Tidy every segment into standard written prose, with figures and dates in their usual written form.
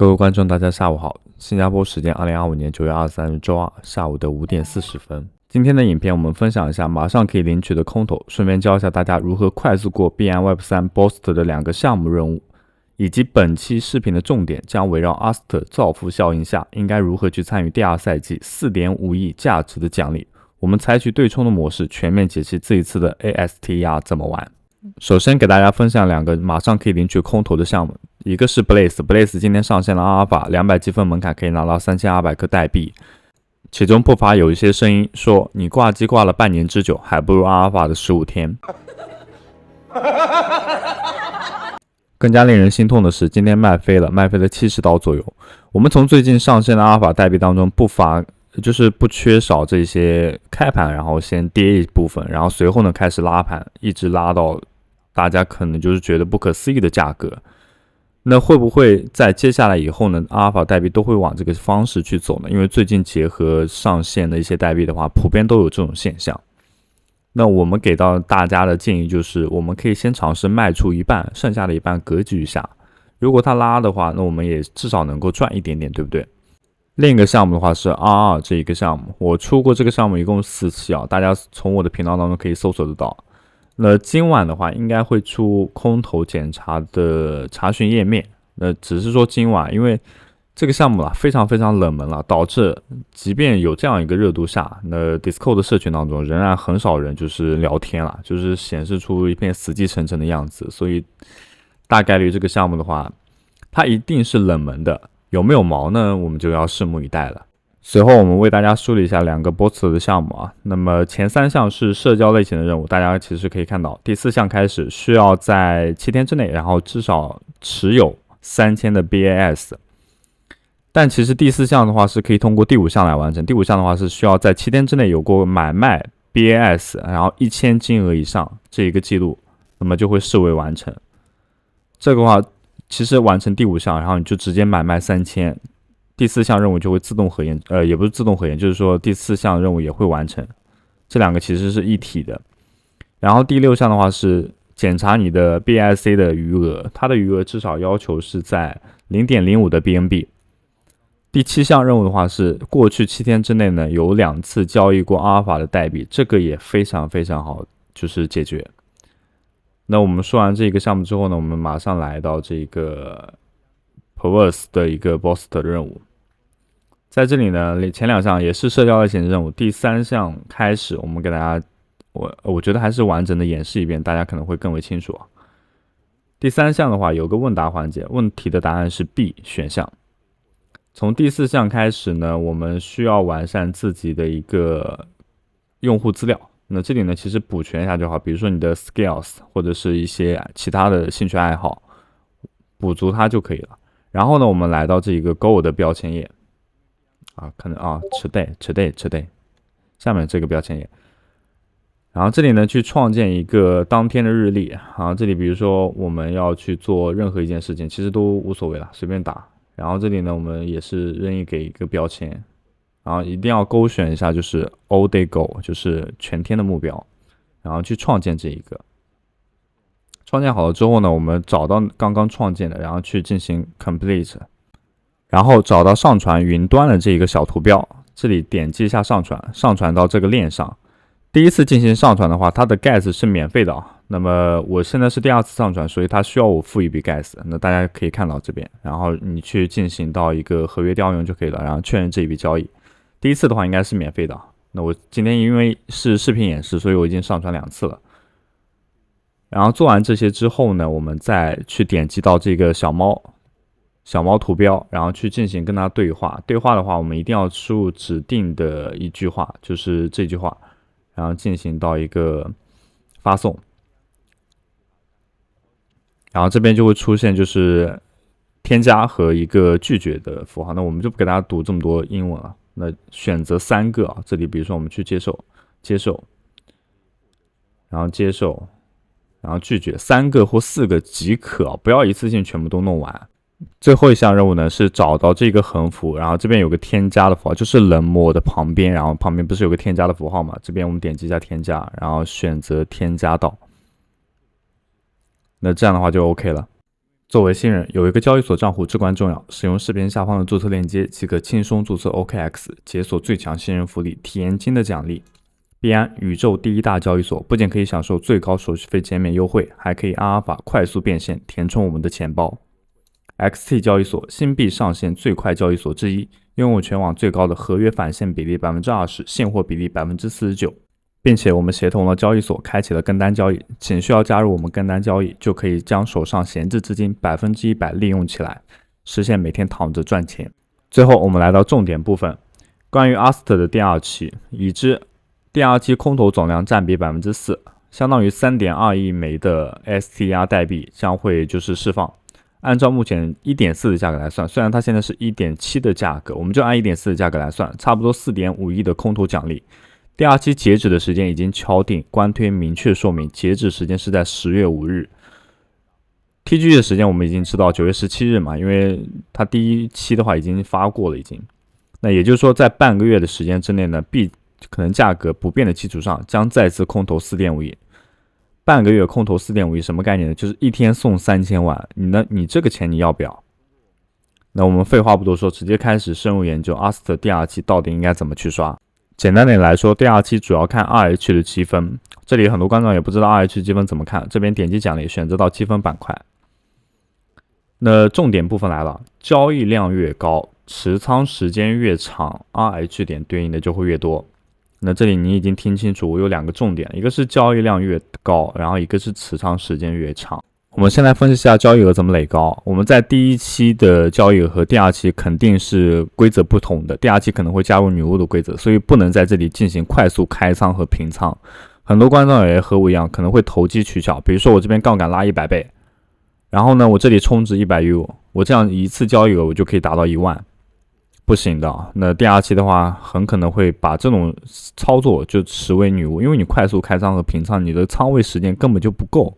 各位观众，大家下午好。新加坡时间2025年9月23日周二下午的5点40分。今天的影片我们分享一下马上可以领取的空投，顺便教一下大家如何快速过 BN Web3 Boost 的2个项目任务，以及本期视频的重点将围绕 AST 造富效应下应该如何去参与第二赛季 4.5 亿价值的奖励。我们采取对冲的模式，全面解析这一次的 ASTR 怎么玩。首先给大家分享2个马上可以领取空投的项目，一个是 Blaze 今天上线了阿尔法，200积分门槛可以拿到3200颗代币，其中不乏有一些声音说你挂机挂了半年之久，还不如阿尔法的15天。更加令人心痛的是，今天卖飞了70刀左右。我们从最近上线的阿尔法代币当中不缺少这些开盘然后先跌一部分，然后随后呢开始拉盘，一直拉到大家可能就是觉得不可思议的价格。那会不会在接下来以后呢，阿尔法代币都会往这个方式去走呢？因为最近结合上线的一些代币的话，普遍都有这种现象。那我们给到大家的建议就是，我们可以先尝试卖出一半，剩下的一半格局一下。如果它拉的话，那我们也至少能够赚一点点，对不对？另一个项目的话是 RR 这一个项目，我出过这个项目一共4期啊，大家从我的频道当中可以搜索得到。那今晚的话应该会出空投检查的查询页面，那只是说今晚因为这个项目非常冷门了，导致即便有这样一个热度下，那 Discord 的社群当中仍然很少人就是聊天了，就是显示出一片死气沉沉的样子，所以大概率这个项目的话它一定是冷门的，有没有毛呢？我们就要拭目以待了。随后我们为大家梳理一下2个 Boost 的项目啊。那么前3项是社交类型的任务，大家其实可以看到，第4项开始需要在7天之内，然后至少持有3000的 BAS。但其实第4项的话是可以通过第5项来完成，第5项的话是需要在7天之内有过买卖 BAS， 然后1000金额以上这一个记录，那么就会视为完成。这个话其实完成第5项，然后你就直接买卖3000。第4项任务就会自动核验，也不是自动核验，就是说第4项任务也会完成，这2个其实是一体的。然后第6项的话是检查你的 BSC 的余额，它的余额至少要求是在 0.05 的 BNB。第7项任务的话是过去7天之内呢有2次交易过阿尔法的代币，这个也非常好，就是解决。那我们说完这个项目之后呢，我们马上来到这个Perverse 的一个 Boost 的任务，在这里呢，前2项也是社交类型的任务，第3项开始，我们给大家，我觉得还是完整的演示一遍，大家可能会更为清楚啊。第3项的话，有个问答环节，问题的答案是 B 选项。从第4项开始呢，我们需要完善自己的一个用户资料。那这里呢，其实补全一下就好，比如说你的 skills 或者是一些其他的兴趣爱好，补足它就可以了。然后呢，我们来到这个 Go 的标签页可能today 下面这个标签页，然后这里呢去创建一个当天的日历，然后这里比如说我们要去做任何一件事情，其实都无所谓了，随便打。然后这里呢我们也是任意给一个标签，然后一定要勾选一下就是 All Day Goal， 就是全天的目标，然后去创建这一个。创建好了之后呢，我们找到刚刚创建的，然后去进行 complete， 然后找到上传云端的这一个小图标，这里点击一下上传到这个链上。第一次进行上传的话，它的 gas 是免费的那么我现在是第2次上传，所以它需要我付一笔 gas， 那大家可以看到这边，然后你去进行到一个合约调用就可以了，然后确认这一笔交易。第1次的话应该是免费的，那我今天因为是视频演示，所以我已经上传2次了。然后做完这些之后呢，我们再去点击到这个小猫图标，然后去进行跟它对话。对话的话，我们一定要输入指定的一句话，就是这句话，然后进行到一个发送。然后这边就会出现就是添加和一个拒绝的符号，那我们就不给大家读这么多英文了。那选择3个这里比如说我们去接受，然后接受。然后拒绝3个或4个即可，不要一次性全部都弄完。最后一项任务呢是找到这个横幅，然后这边有个添加的符号，就是冷漠的旁边，然后旁边不是有个添加的符号吗？这边我们点击一下添加，然后选择添加到，那这样的话就 OK 了。作为新人，有一个交易所账户至关重要。使用视频下方的注册链接即可轻松注册 OKX， 解锁最强新人福利、体验金的奖励。币安，宇宙第一大交易所，不仅可以享受最高手续费减免优惠，还可以按阿尔法快速变现，填充我们的钱包。XT 交易所，新币上线最快交易所之一，拥有全网最高的合约返现比例 20%， 现货比例 49%， 并且我们协同了交易所开启了跟单交易，仅需要加入我们跟单交易，就可以将手上闲置资金 100% 利用起来，实现每天躺着赚钱。最后我们来到重点部分，关于 AST 的第二期，已知第二期空头总量占比 4%， 相当于 3.2 亿枚的 STR 代币将会释放。按照目前 1.4 的价格来算，虽然它现在是 1.7 的价格，我们就按 1.4 的价格来算，差不多 4.5 亿的空头奖励。第二期截止的时间已经敲定，官推明确说明截止时间是在10月5日。TG 的时间我们已经知道9月17日嘛，因为它第一期的话已经发过了已经。那也就是说在半个月的时间之内呢，币可能价格不变的基础上将再次空投 4.5 亿。半个月空投 4.5 亿什么概念呢？就是一天送3000万，你这个钱你要不要？那我们废话不多说，直接开始深入研究 AST 第二期到底应该怎么去刷。简单点来说，第二期主要看 RH 的积分，这里很多观众也不知道 RH 积分怎么看，这边点击奖励选择到积分板块。那重点部分来了，交易量越高，持仓时间越长， RH 点对应的就会越多。那这里你已经听清楚，我有两个重点，一个是交易量越高，然后一个是持仓时间越长。我们先来分析一下交易额怎么垒高。我们在第一期的交易额和第二期肯定是规则不同的，第二期可能会加入女巫的规则，所以不能在这里进行快速开仓和平仓。很多观众也和我一样，可能会投机取巧，比如说我这边杠杆拉100倍，然后呢我这里充值100U，我这样一次交易额我就可以达到1万。不行的，那第二期的话很可能会把这种操作就视为女巫，因为你快速开仓和平仓，你的仓位时间根本就不够。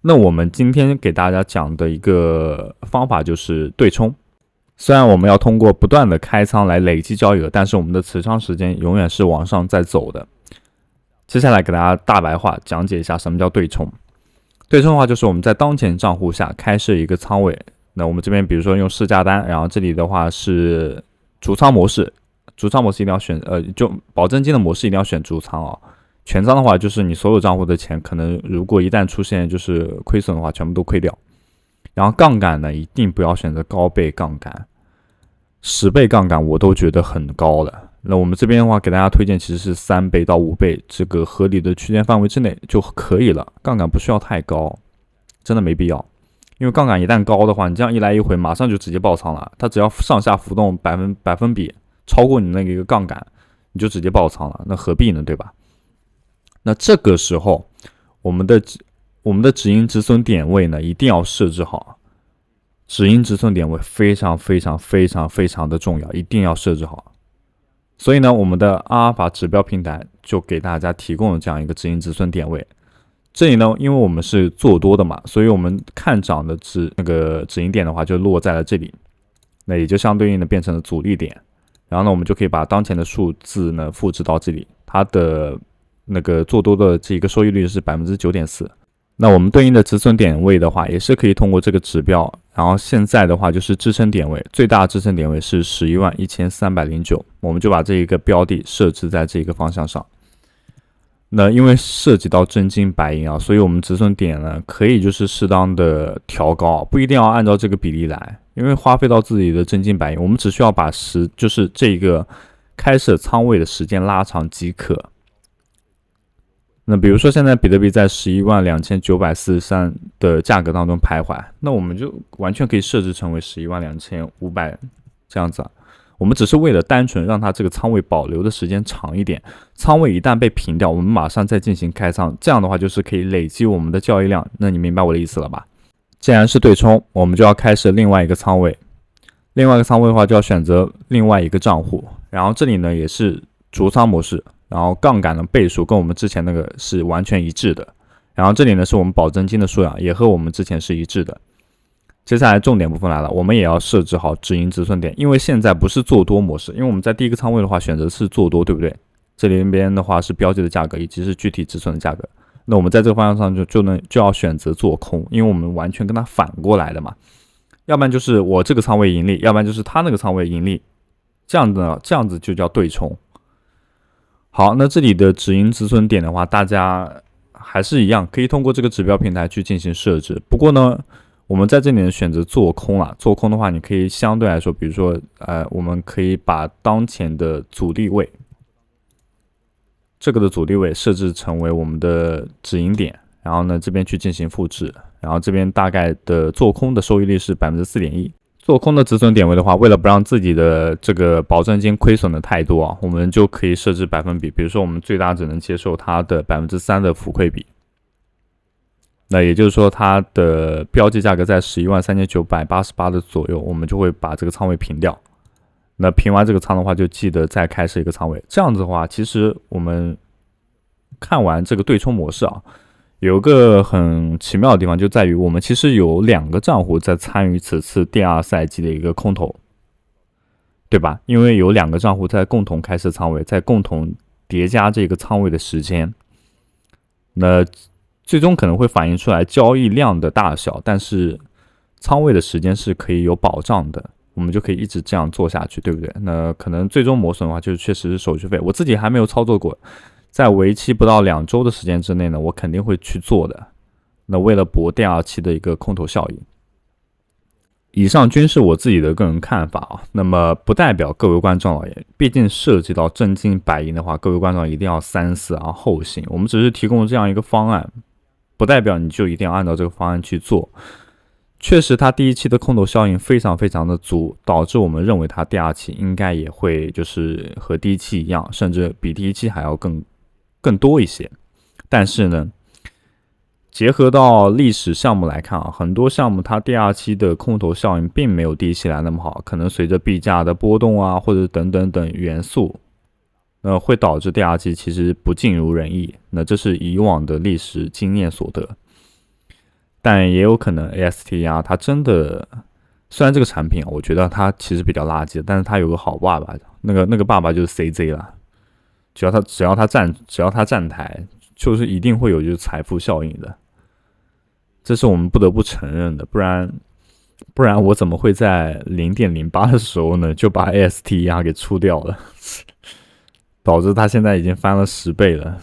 那我们今天给大家讲的一个方法就是对冲。虽然我们要通过不断的开仓来累积交易额，但是我们的持仓时间永远是往上在走的。接下来给大家大白话讲解一下什么叫对冲。对冲的话就是我们在当前账户下开设一个仓位，那我们这边比如说用市价单，然后这里的话是逐仓模式，逐仓模式一定要选就保证金的模式一定要选逐仓啊。全仓的话就是你所有账户的钱可能如果一旦出现亏损的话全部都亏掉。然后杠杆呢一定不要选择高倍杠杆，10倍杠杆我都觉得很高了。那我们这边的话给大家推荐其实是3倍到5倍，这个合理的区间范围之内就可以了，杠杆不需要太高，真的没必要。因为杠杆一旦高的话，你这样一来一回马上就直接爆仓了，它只要上下浮动百分比超过你那个一个杠杆，你就直接爆仓了，那何必呢，对吧？那这个时候我们的止盈止损点位呢一定要设置好，止盈止损点位非常的重要，一定要设置好。所以呢我们的阿尔法指标平台就给大家提供了这样一个止盈止损点位。这里呢因为我们是做多的嘛，所以我们看涨的止盈点的话就落在了这里，那也就相对应的变成了阻力点。然后呢我们就可以把当前的数字呢复制到这里，它的那个做多的这一个收益率是 9.4%。 那我们对应的止损点位的话也是可以通过这个指标，然后现在的话就是支撑点位，最大支撑点位是 111,309， 我们就把这一个标的设置在这个方向上。那因为涉及到真金白银啊，所以我们止损点呢可以适当的调高，不一定要按照这个比例来，因为花费到自己的真金白银，我们只需要把这个开设仓位的时间拉长即可。那比如说现在比特币在112943的价格当中徘徊，那我们就完全可以设置成为112500这样子啊。我们只是为了单纯让它这个仓位保留的时间长一点，仓位一旦被平掉，我们马上再进行开仓，这样的话就是可以累积我们的交易量。那你明白我的意思了吧？既然是对冲，我们就要开设另外一个仓位，另外一个仓位的话就要选择另外一个账户，然后这里呢也是逐仓模式，然后杠杆的倍数跟我们之前那个是完全一致的，然后这里呢是我们保证金的数量也和我们之前是一致的。接下来重点部分来了，我们也要设置好止盈止损点，因为现在不是做多模式，因为我们在第一个仓位的话选择是做多，对不对？这里边的话是标记的价格以及是具体止损的价格，那我们在这个方向上就要选择做空，因为我们完全跟它反过来的嘛。要不然就是我这个仓位盈利，要不然就是他那个仓位盈利，这样子就叫对冲。好，那这里的止盈止损点的话，大家还是一样，可以通过这个指标平台去进行设置。不过呢，我们在这里选择做空了。做空的话，你可以相对来说，比如说，我们可以把当前的阻力位，这个的阻力位设置成为我们的止盈点，然后呢，这边去进行复制，然后这边大概的做空的收益率是 4.1%。做空的止损点位的话，为了不让自己的这个保证金亏损的太多啊，我们就可以设置百分比，比如说我们最大只能接受它的 3% 的浮亏比。那也就是说，它的标记价格在113988的左右，我们就会把这个仓位平掉。那平完这个仓的话，就记得再开设一个仓位。这样子的话，其实我们看完这个对冲模式啊，有一个很奇妙的地方，就在于我们其实有2个账户在参与此次第2赛季的一个空头，对吧？因为有2个账户在共同开设仓位，在共同叠加这个仓位的时间，那最终可能会反映出来交易量的大小，但是仓位的时间是可以有保障的，我们就可以一直这样做下去，对不对？那可能最终磨损的话，就是确实是手续费，我自己还没有操作过。在为期不到2周的时间之内呢，我肯定会去做的。那为了博第2期的一个空头效应，以上均是我自己的个人看法啊。那么不代表各位观众老爷，毕竟涉及到真金白银的话，各位观众一定要三思啊后行。我们只是提供这样一个方案，不代表你就一定要按照这个方案去做。确实，它第1期的空头效应非常非常的足，导致我们认为它第2期应该也会就是和第1期一样，甚至比第1期还要更多一些。但是呢，结合到历史项目来看啊，很多项目它第2期的空头效应并没有第1期来那么好，可能随着币价的波动啊，或者等元素，会导致第2期其实不尽如人意。那这是以往的历史经验所得。但也有可能 AST 它真的，虽然这个产品我觉得它其实比较垃圾，但是它有个好爸爸，那个爸爸就是 CZ 了。只要他站台，就是一定会有就是财富效应的，这是我们不得不承认的。不然我怎么会在 0.08 的时候呢就把 AST 给出掉了，导致它现在已经翻了10倍了。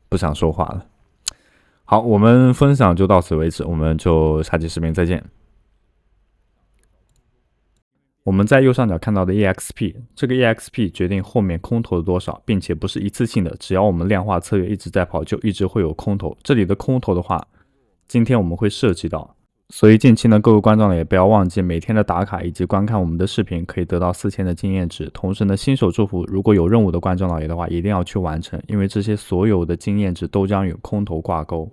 不想说话了。好，我们分享就到此为止，我们就下期视频再见。我们在右上角看到的 EXP， 这个 EXP 决定后面空头的多少，并且不是一次性的，只要我们量化策略一直在跑，就一直会有空头。这里的空头的话，今天我们会涉及到，所以近期呢，各位观众也不要忘记每天的打卡以及观看我们的视频，可以得到4000的经验值。同时呢，新手祝福如果有任务的观众老爷的话，一定要去完成，因为这些所有的经验值都将与空头挂钩。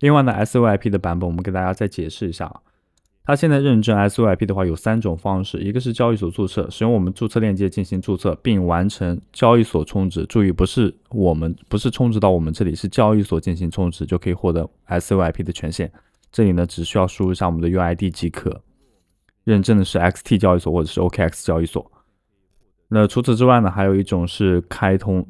另外呢 ，SOIP 的版本我们给大家再解释一下。它现在认证 SOIP 的话有3种方式，一个是交易所注册，使用我们注册链接进行注册，并完成交易所充值。注意，不是充值到我们这里，是交易所进行充值就可以获得 SOIP 的权限。这里呢，只需要输入一下我们的 UID 即可。认证的是 XT 交易所或者是 OKX 交易所。那除此之外呢，还有一种是开通。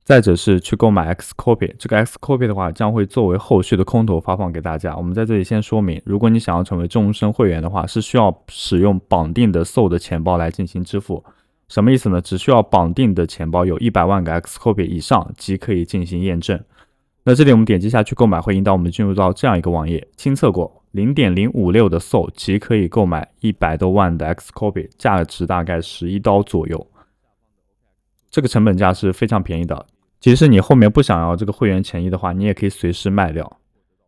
再者是去购买 Xcopy， 这个 Xcopy 的话将会作为后续的空头发放给大家。我们在这里先说明，如果你想要成为终身会员的话，是需要使用绑定的 SOL 的钱包来进行支付。什么意思呢？只需要绑定的钱包有100万个 Xcopy 以上即可以进行验证。那这里我们点击下去购买，会引导我们进入到这样一个网页，亲测过 0.056 的 SOL 即可以购买100多万的 Xcopy， 价值大概$11左右。这个成本价是非常便宜的。即使你后面不想要这个会员权益的话，你也可以随时卖掉。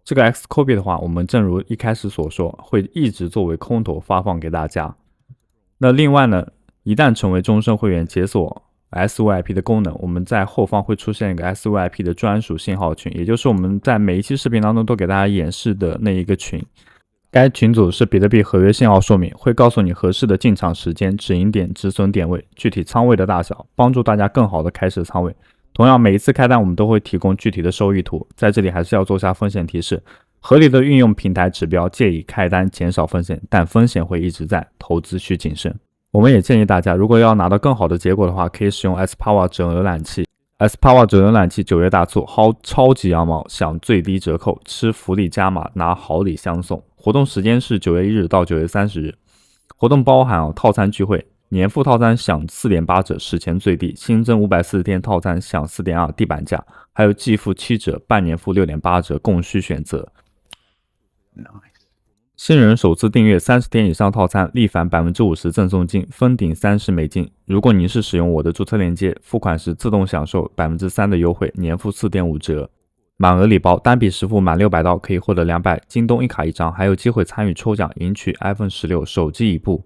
这个 Xcopy 的话，我们正如一开始所说，会一直作为空头发放给大家。那另外呢，一旦成为终身会员解锁 SOIP 的功能，我们在后方会出现一个 SOIP 的专属信号群，也就是我们在每一期视频当中都给大家演示的那一个群。该群组是比特币合约信号说明，会告诉你合适的进场时间、止盈点、止损点位、具体仓位的大小，帮助大家更好的开始仓位。同样，每一次开单我们都会提供具体的收益图，在这里还是要做下风险提示，合理的运用平台指标，借以开单减少风险，但风险会一直在，投资需谨慎。我们也建议大家，如果要拿到更好的结果的话，可以使用 S Power 整浏览器， Xpower 折流暖气9月大促，超级羊毛享最低折扣，吃福利加码拿好礼相送。活动时间是9月1日到9月30日。活动包含套餐聚会，年付套餐享4.8折，史前最低；新增540天套餐享4.2地板价，还有季付7折，半年付6.8折，供需选择。新人首次订阅30天以上套餐，立返50%赠送金，封顶30美金。如果您是使用我的注册链接，付款时自动享受3%的优惠，年付4.5折。满额礼包，单笔实付满600刀可以获得200京东一卡1张，还有机会参与抽奖，赢取 iPhone 16手机一部。